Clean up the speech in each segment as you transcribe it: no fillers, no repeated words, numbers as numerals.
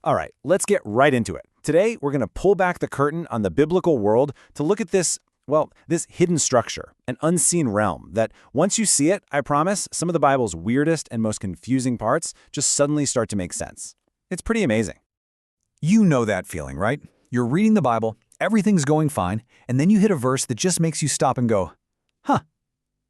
All right, let's get right into it. Today, we're going to pull back the curtain on the biblical world to look at this hidden structure, an unseen realm that once you see it, I promise, some of the Bible's weirdest and most confusing parts just suddenly start to make sense. It's pretty amazing. You know that feeling, right? You're reading the Bible, everything's going fine, and then you hit a verse that just makes you stop and go, huh,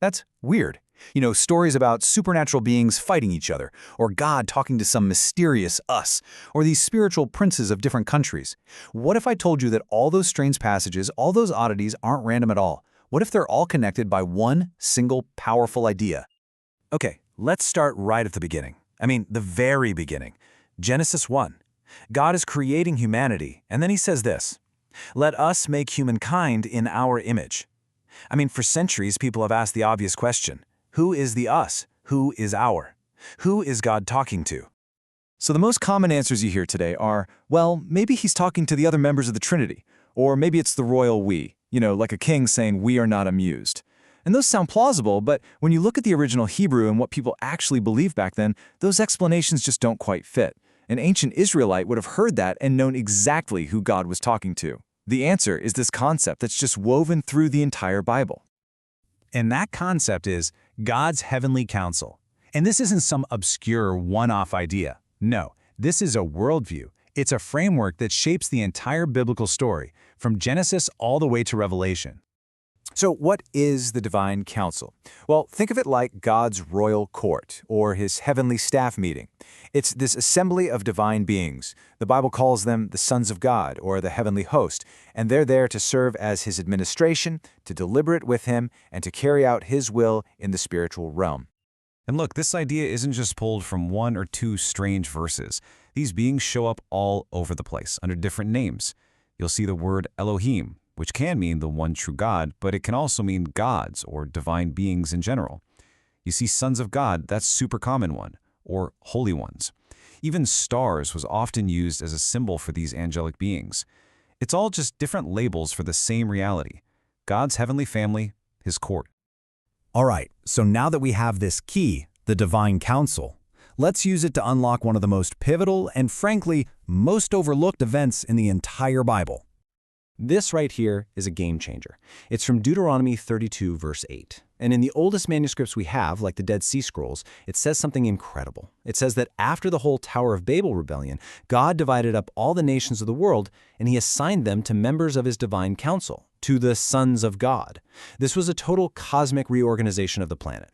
that's weird. You know, stories about supernatural beings fighting each other, or God talking to some mysterious us, or these spiritual princes of different countries. What if I told you that all those strange passages, all those oddities aren't random at all? What if they're all connected by one single powerful idea? Okay, let's start right at the beginning. I mean, the very beginning. Genesis 1. God is creating humanity, and then he says this, "Let us make humankind in our image." I mean, for centuries, people have asked the obvious question. Who is the us? Who is our? Who is God talking to? So the most common answers you hear today are, well, maybe he's talking to the other members of the Trinity, or maybe it's the royal we, like a king saying we are not amused. And those sound plausible, but when you look at the original Hebrew and what people actually believed back then, those explanations just don't quite fit. An ancient Israelite would have heard that and known exactly who God was talking to. The answer is this concept that's just woven through the entire Bible. And that concept is God's heavenly counsel. And this isn't some obscure one-off idea. No, this is a worldview. It's a framework that shapes the entire biblical story, from Genesis all the way to Revelation. So what is the divine council? Well, think of it like God's royal court or his heavenly staff meeting. It's this assembly of divine beings. The Bible calls them the sons of God or the heavenly host, and they're there to serve as his administration, to deliberate with him, and to carry out his will in the spiritual realm. And look, this idea isn't just pulled from one or two strange verses. These beings show up all over the place under different names. You'll see the word Elohim, which can mean the one true God, but it can also mean gods or divine beings in general. You see sons of God, that's a super common one, or holy ones. Even stars was often used as a symbol for these angelic beings. It's all just different labels for the same reality, God's heavenly family, his court. All right, so now that we have this key, the divine counsel, let's use it to unlock one of the most pivotal and, frankly, most overlooked events in the entire Bible. This right here is a game changer. It's from Deuteronomy 32, verse 8. And in the oldest manuscripts we have, like the Dead Sea Scrolls, it says something incredible. It says that after the whole Tower of Babel rebellion, God divided up all the nations of the world, and he assigned them to members of his divine council, to the sons of God. This was a total cosmic reorganization of the planet.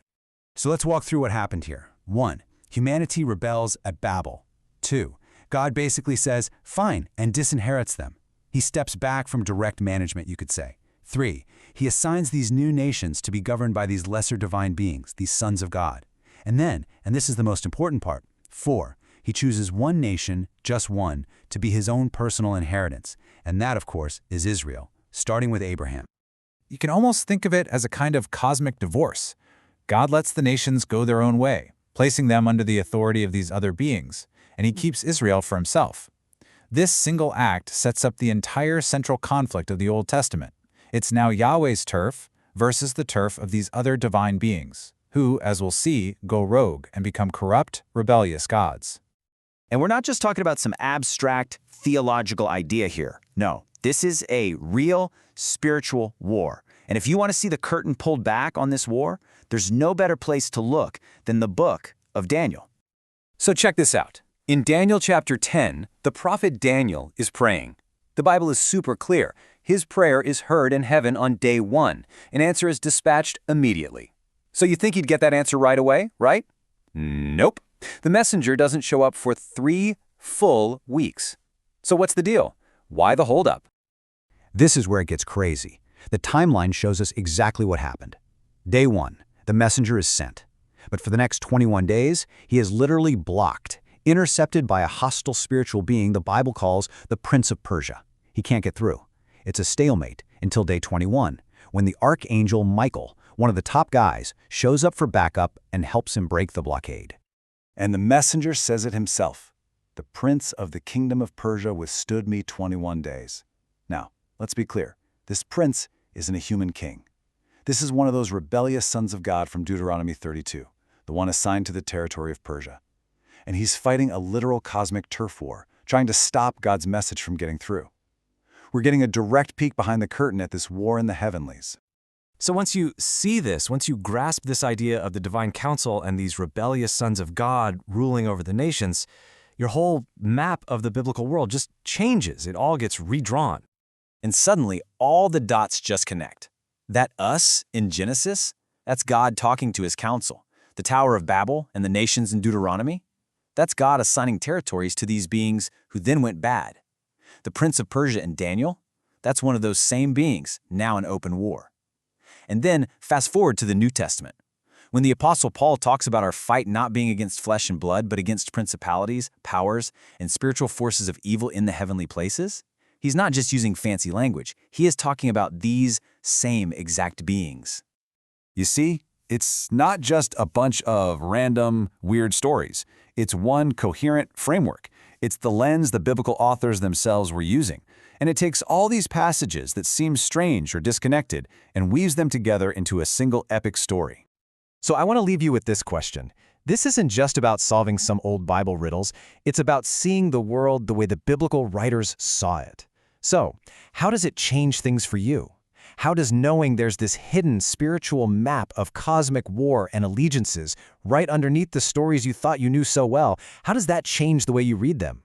So let's walk through what happened here. 1. Humanity rebels at Babel. 2. God basically says, fine, and disinherits them. He steps back from direct management, you could say. 3. He assigns these new nations to be governed by these lesser divine beings, these sons of God. And then, and this is the most important part, 4. He chooses one nation, just one, to be his own personal inheritance. And that, of course, is Israel, starting with Abraham. You can almost think of it as a kind of cosmic divorce. God lets the nations go their own way, placing them under the authority of these other beings, and he keeps Israel for himself. This single act sets up the entire central conflict of the Old Testament. It's now Yahweh's turf versus the turf of these other divine beings, who, as we'll see, go rogue and become corrupt, rebellious gods. And we're not just talking about some abstract theological idea here. No, this is a real spiritual war. And if you want to see the curtain pulled back on this war, there's no better place to look than the book of Daniel. So check this out. In Daniel chapter 10, the prophet Daniel is praying. The Bible is super clear. His prayer is heard in heaven on day 1. An answer is dispatched immediately. So you think he'd get that answer right away, right? Nope. The messenger doesn't show up for 3 full weeks. So what's the deal? Why the holdup? This is where it gets crazy. The timeline shows us exactly what happened. Day 1, the messenger is sent. But for the next 21 days, he is literally blocked, intercepted by a hostile spiritual being the Bible calls the Prince of Persia. He can't get through. It's a stalemate until day 21, when the archangel Michael, one of the top guys, shows up for backup and helps him break the blockade. And the messenger says it himself. The prince of the kingdom of Persia withstood me 21 days. Now, let's be clear. This prince isn't a human king. This is one of those rebellious sons of God from Deuteronomy 32, the one assigned to the territory of Persia. And he's fighting a literal cosmic turf war, trying to stop God's message from getting through. We're getting a direct peek behind the curtain at this war in the heavenlies. So once you see this, once you grasp this idea of the divine council and these rebellious sons of God ruling over the nations, your whole map of the biblical world just changes. It all gets redrawn. And suddenly, all the dots just connect. That us in Genesis, that's God talking to his council. The Tower of Babel and the nations in Deuteronomy, that's God assigning territories to these beings who then went bad. The Prince of Persia in Daniel, that's one of those same beings, now in open war. And then, fast forward to the New Testament. When the Apostle Paul talks about our fight not being against flesh and blood, but against principalities, powers, and spiritual forces of evil in the heavenly places, he's not just using fancy language. He is talking about these same exact beings. You see, it's not just a bunch of random, weird stories. It's one coherent framework. It's the lens the biblical authors themselves were using. And it takes all these passages that seem strange or disconnected and weaves them together into a single epic story. So I want to leave you with this question. This isn't just about solving some old Bible riddles. It's about seeing the world the way the biblical writers saw it. So, how does it change things for you? How does knowing there's this hidden spiritual map of cosmic war and allegiances right underneath the stories you thought you knew so well, how does that change the way you read them?